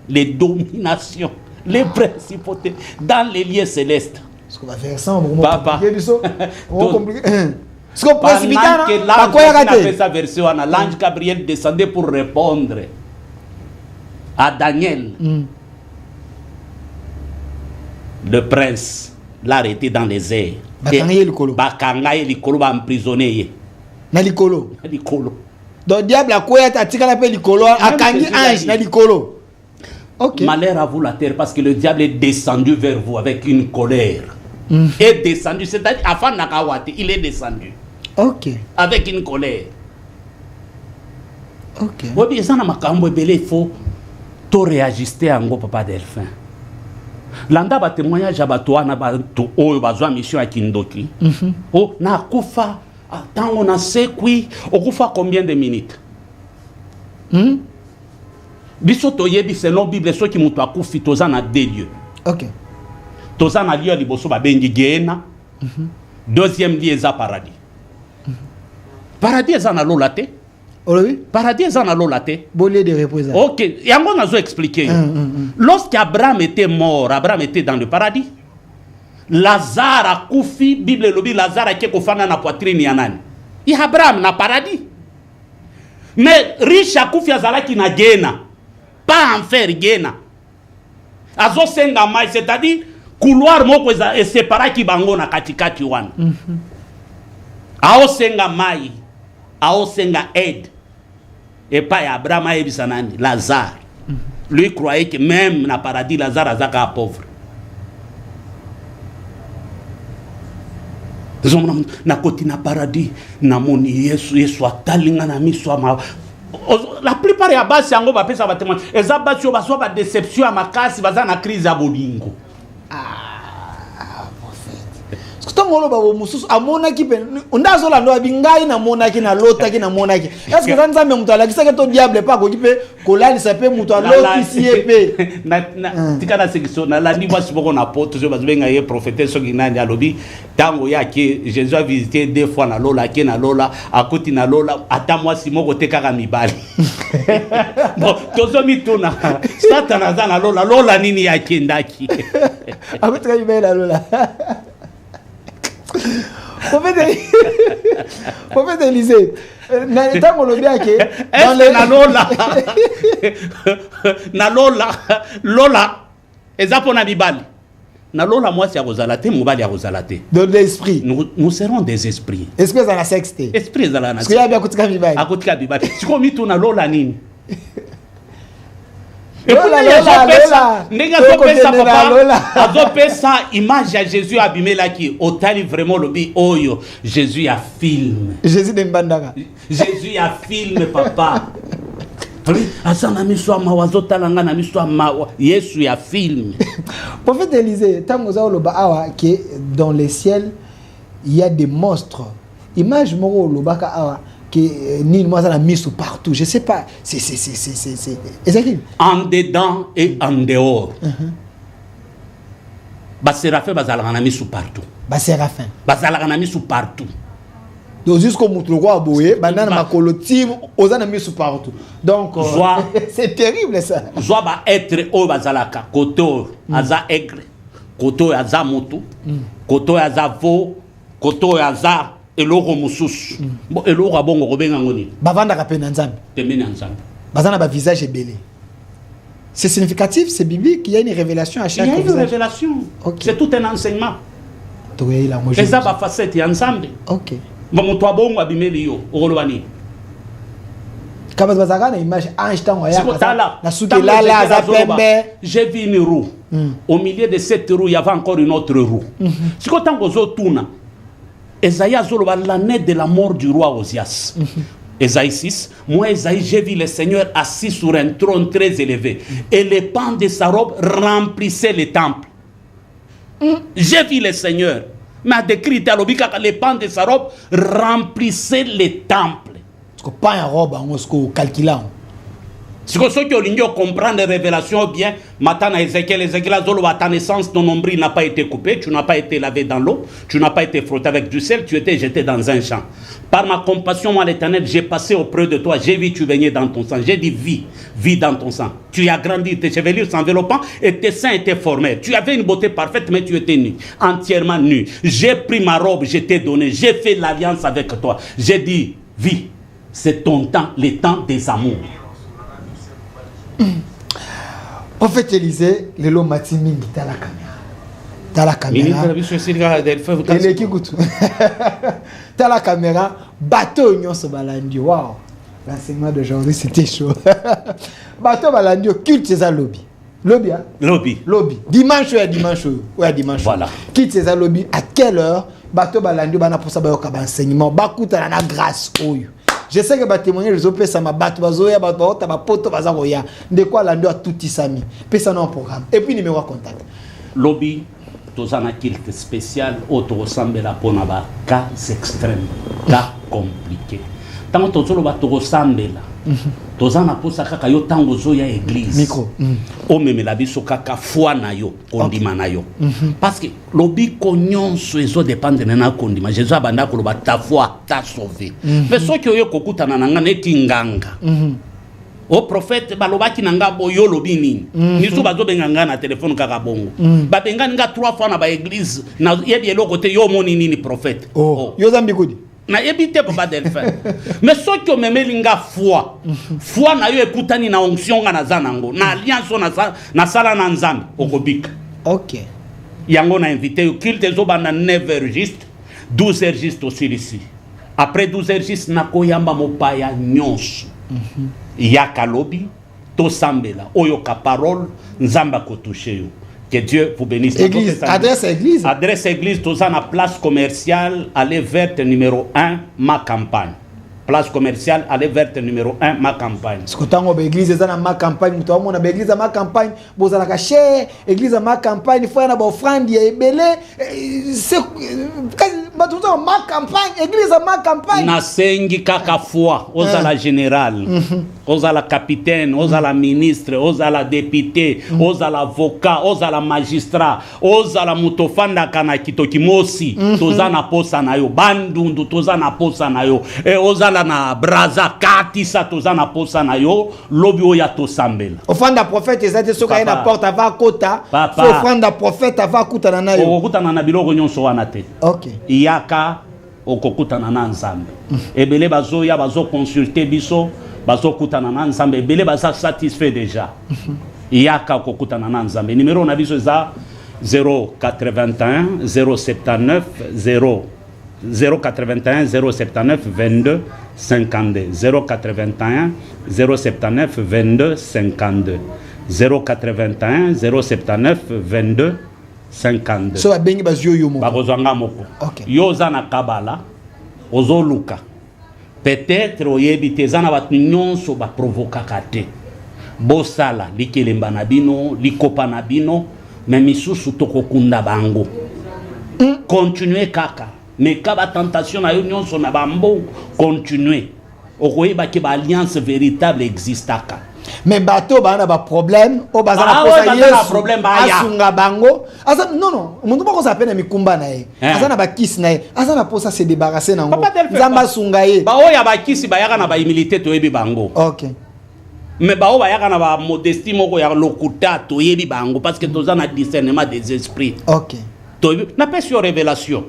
les dominations, les principautés, dans les lieux célestes. Est-ce qu'on va faire ça? Papa. Ce qu'on précipite, l'ange Gabriel descendait pour répondre à Daniel. Le prince l'a arrêté dans les airs. Bakangaye likolo ba emprisonné. Na likolo. Na likolo. Donc diable a quoi ta tika la pe likolo akangi ange na likolo. OK. Malheur à vous la terre parce que le diable est descendu vers vous avec une colère. Est descendu, c'est-à-dire afin nakawate, il est descendu. OK. Avec une colère. OK. Bon bien ça na makambo belé il faut to réajuster ango papa Delphin. Landa ba témoignage à batoa na ba to oyo bazwa mission à Kindoki. Oh na kufa tango na sekwi okufa combien de minutes? Biso to yebi selon Bible so ki mutu akufi toza na deux lieux. OK. Toza na lieu liboso ba bengi gena. Deuxième lieu eza paradis. Paradis eza na lolate. Oui. Paradis eza na lolate. Bolé de repos. OK, yango nazo expliquer. Lorsqu'Abraham était mort, Abraham était dans le paradis. Lazare a koufi, Bible lobi Lazare a kofana na poitrine ya nani? Il Abraham na paradis. Mais riche a koufi azalaki na gena. Pas enfer gena. Azo senga mai, c'est-à-dire couloir moko e separaki bango na katikati wana. Ao senga mai, ao senga aide. Et pas Abraham a ebisa nani? Lazare. Lui croyait que même na paradis Lazare azaka pauvre. Na koti na paradis na moni Yesu atalinga na miso ama. La plupart ya basi yango ba pesa ba témoin. Eza basi yo baso ba déception makasi baza na crise ya bolingo. Tongolo babo mususu amona ki pe ndazo la ndo bingai na mona ki na lota ki na mona ki est-ce que ça me mutala ki ça que to diable pas ko ki pe ko la ça pe mutala loti si pe na tikana section na la ndibwa siboko na poto zo bazenga ye prophète so kinani alobi tango ya ki Jésus a visité deux fois na lola ki na lola akoti na lola ata moi simoko te kaka mibali bon tozo mituna Satan za na lola nini ya kindaki akotra ibela lola. Prophète Élisée, dans les na lola ezapona bibali na lola moi c'est agozalate mobali agozalate de l'esprit nous serons des esprits esprit za la sexte esprit za la na parce que ya bien kutika bibali akutika bibali siko mitu na lola nini. Et puis, ça image à Jésus abîmé là qui otali vraiment le bi oyo Jésus a film. Jésus de Mbandaka. Jésus a film papa. Oui, asana miso mawazo talanga na miso mawa Yesu ya film. Prophète Élisée, tangoza loba awa que dans les ciels il y a des monstres. Image moro loba ka awa que ni moi ça la miso partout. Je sais pas, c'est Ezekiel. En dedans et en dehors. Ba séraphin bazalanga na miso partout. Ba séraphin. Bazalanga na miso partout. Donc jusqu'au Moutloko Aboye, banana makolotim, osana miso partout. Donc c'est terrible ça. Joa ba être au bazalaka koto aza aigle, koto aza moto, koto aza vo, koto aza eloko mususu. Bon eloko abongo kobenga ngoni. Bavanda kapena nzambe. Temena nzambe. Bazana ba visage ébélé. C'est significatif, c'est biblique, il y a une révélation à chaque fois. Il y a une révélation. Okay. C'est tout un enseignement. Oui, là, moi, et ça va facette ensemble. Ok. Bon, toi, bon, abimeli yo, orolwani. Quand vous avez une image, ange, j'ai vu une roue. Au milieu de cette roue, il y avait encore une autre roue. Si vous avez Esaïe a l'année de la mort du roi Osias. Esaïe 6, moi Esaïe, j'ai vu le Seigneur assis sur un trône très élevé. Et les pans de sa robe remplissaient les temples. J'ai vu le Seigneur. Mais décrit les pans de sa robe remplissaient les temples. Parce que pas en robe, on se calcule. Si vous comprendre les révélations bien, maintenant Ézéchiel, à ta naissance, ton nombril n'a pas été coupé, tu n'as pas été lavé dans l'eau, tu n'as pas été frotté avec du sel, tu étais jeté dans un champ. Par ma compassion, moi l'Éternel, j'ai passé auprès de toi, j'ai vu tu baignais dans ton sang, j'ai dit vis dans ton sang. Tu as grandi, tes chevelures s'enveloppant et tes seins étaient formés. Tu avais une beauté parfaite, mais tu étais nu, entièrement nu. J'ai pris ma robe, je t'ai donné, j'ai fait l'alliance avec toi. J'ai dit, vis, c'est ton temps, le temps des amours. Prophète Élisée, le lot Matiming, t'as la caméra. T'as la caméra. T'as la caméra. Bateau, on se balandi. Waouh. L'enseignement d'aujourd'hui, c'était chaud. Bateau, balandi, culte ces lobby. Lobby, hein? Lobby. Dimanche ou dimanche? Ouais, dimanche. Voilà. Quitte ces lobby. À quelle heure? Bateau, balandi, bana pour ça, enseignement. Bakou, t'as la grâce. Je sais que les témoignages les opé ça m'a battu bazoya battu ta poto bazaroya de quoi la doit tout isami pesa non programme et puis numéro de contact lobby tozana kilte spécial auto ressemble la pona ba cas extrême cas compliqué tant tozolo ba to ressemble la tozana posa kaka yo tango zo ya église micro o memela biso kaka foi na yo kondima na yo parce que lobby konyonso ezo dépendre na kondima Jésus abanda ko loba ta foi t'a sauvé mais ce que yo kokutana na ngana etinganga o prophète balobaki nanga boyo lobi nini niso bazo benga na téléphone kaka bongo ba benga nga 3 fois na ba église na yebi eloko te yo moni nini prophète yo zambi kudi na ebité papa delphin mais ce que memelinga foi na yo ekutani na onction nga na zanango na alliance na sala na nzambe okobika OK yango na invité au culte zobana 9h juste 12h juste aussi ici après 12h juste na koyamba mopaya nyonso yaka lobi to sambela oyo ka parole nzamba ko toucher yo. Que Dieu vous bénisse. Église, adresse église. Adresse église, tous en place commerciale, allée verte numéro 1, ma campagne. Place commerciale, allée verte numéro 1, ma campagne. Ce que tu as église, c'est ma campagne. Tu as église à ma campagne. Vous avez caché, église à ma campagne. Il faut y avoir une offrande, il y a belé. C'est ma campagne, église à ma campagne. Nasengi kaka foi, oza la générale, oza la capitaine, oza la ministre, oza la député, oza l'avocat, oza la magistrat, oza la mutofanda kana kitoki mosi, toza na posa na yo, bandundu toza na posa na yo, e oza la na braza katisa toza na posa na yo, lobi oya to sambela. Offrande prophète ezate soka ina porte ava kota, offrande prophète ava kutana na yo. Okutana na biloko nyonso wana te. OK. Yaka okokutana na nzambe ebele bazoya bazo consulter biso bazo kutana na nzambe ebele baza satisfait déjà yaka okokutana na nzambe numéro na biso za 081 079 081 079 22 52 081 079 22 52 081 079 22 52. So abengi bazyo yo moko. Bakozanga moko. OK. Yoza na kabala, ozoluka. peut-être oyebi te zana bat nyonso ba provokaka te bosala likelemba na bino likopa na bino mais misusu tokokunda bango continuer kaka mais kaba tentation na yo nyonso na bambo continuer okoyeba ke ba alliance véritable existaka. Mais bateau bana ba problème o bazana posa yesu asunga bango asa non mundu bako sapena mikumba na ye azana ba kiss na ye azana posa se débarrasser nango nzamba sunga ye ba oya ba kiss ba yaka na ba humilité to yebi bango. OK. Mais ba o ba yaka na ba modestie moko ya lokuta to yebi bango parce que toza na discernement des esprits. OK. To na pas sur révélation.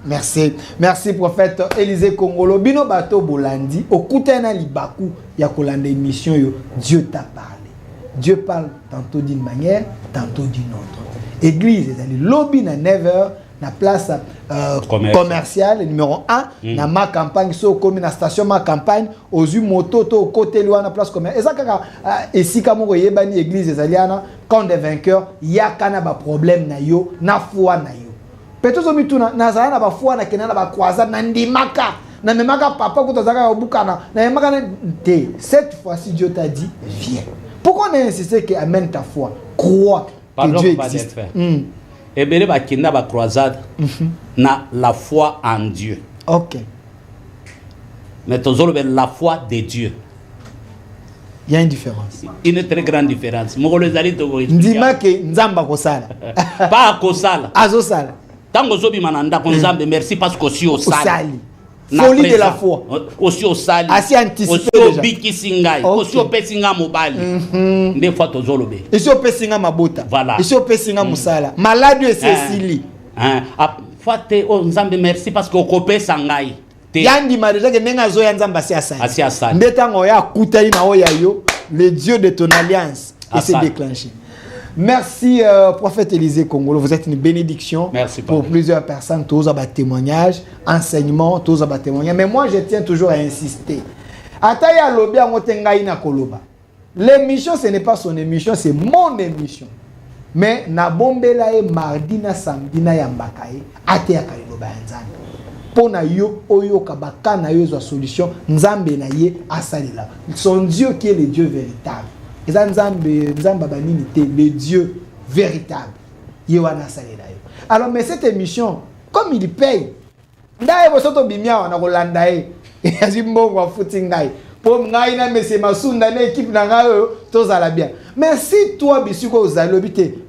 Merci. Merci prophète Élisée Kongolo. Bino bato bolandi okutana libaku ya kolanda émission yo. Dieu t'a parlé. Dieu parle tantôt d'une manière, tantôt d'une autre. Église ezali lobby na 9h na place commerciale numéro 1 na ma campagne so comme na station ma campagne aux moto to côté loin na place commerciale. Eza kaka esika moko yebani église ezali ana quand des vainqueurs yakana ba problème na yo na foi na yo. Peut-être que mituna nazana ba foi na kenana ba croisade na ndimaka na memaka papa ko tozaka obukana na memaka te. Cette fois-ci Dieu t'a dit viens. Pourquoi on a insisté que amène ta foi, crois que Dieu existe. Et bele ba kinda ba croisade na la foi en Dieu. OK. Mais tozolo la foi de Dieu. Il y a une différence. Une très grande différence. Mokolo ezali to ko. Ndima ke nzamba kosala. Pas kosala. Azosala. Tango zobi mananda ko nzambe merci parce que aussi au sali. Folie de la foi. Aussi au sali. Asi anticipé déjà. Aussi au biki singai. Aussi au pesinga mobali. Des fois to zolobe. Ici au pesinga mabota. Voilà. Ici au pesinga musala. Malade et Cécilie. Fate o nzambe merci parce que au kopé sangai. Yandi ma déjà que nenga zo ya nzamba si asali. Asi asali. Ndetango ya kutali na oya yo le Dieu de ton alliance et s'est déclenché. Merci prophète Élisée Kongolo, vous êtes une bénédiction. Merci pour plusieurs personnes, tous à témoignages, enseignements, tous à témoignages. Mais moi je tiens toujours à insister. Ataya lobi ngotengai na koloba. L'émission ce n'est pas son émission, c'est mon émission. Mais na bombela e mardi na samedi na yambakae ateya kaloba nzambe. Pona yo oyo kabaka na yo zo solution nzambe na ye asalila. Son Dieu qui est le Dieu véritable. Le Dieu véritable. Alors, mais cette émission, comme il paye, mais si toi,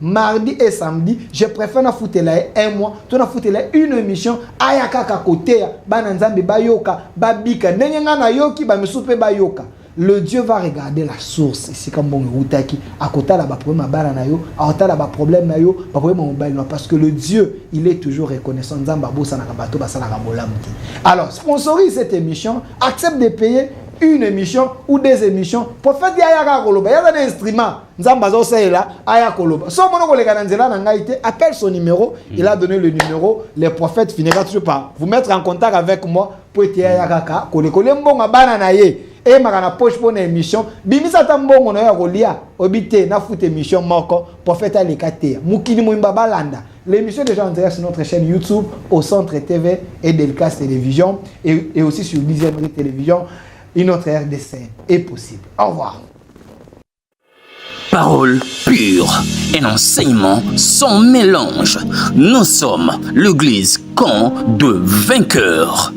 mardi et samedi, je préfère na foutre là un mois, tu na foutre là une émission, ayaka côté, bananzambe bayoka, babika, nenyenga na yoki, ba misupe bayoka. Le Dieu va regarder la source. C'est comme bon routaki. À côté là, problème à na yo, à côté là, problème na yo, problème mobile parce que le Dieu, il est toujours reconnaissant. Alors, sponsorise cette émission, accepte de payer une émission ou des émissions pour faire des ayaka koloba. Il y a un instrument. Nzamba zo c'est là, ayaka koloba. So mono ko le kananzela na ngaite, appelle son numéro. Il a donné le numéro. Les prophètes finira toujours par vous mettre en contact avec moi pour être ayaka kolekole mbonga bana na ye. Et ma poche pour une émission bimisa tambongo na ya kolia obité na foot émission moko prophète alekate mukini muimba balanda. L'émission déjà en direct sur notre chaîne YouTube au Centre TV et Delcas Télévision et aussi sur Lisemerie Télévision. Une autre RDC est possible. Au revoir. Parole pure, un enseignement sans mélange. Nous sommes l'église camp de vainqueurs.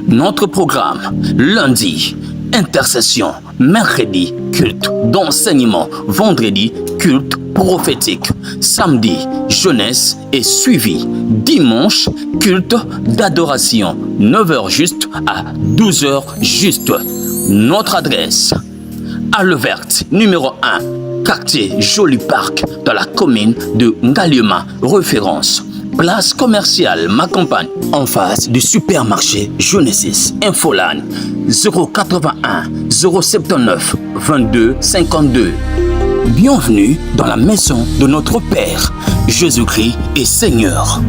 Notre programme, lundi, intercession, mercredi, culte d'enseignement, vendredi, culte prophétique, samedi, jeunesse et suivi, dimanche, culte d'adoration, 9h juste à 12h juste. Notre adresse, Halle Verte, numéro 1, quartier Joli Parc, dans la commune de Ngaliema, référence. Place commerciale Ma Campagne, en face du supermarché Genesis Infoline, 081 079 22 52. Bienvenue dans la maison de notre Père, Jésus-Christ est Seigneur.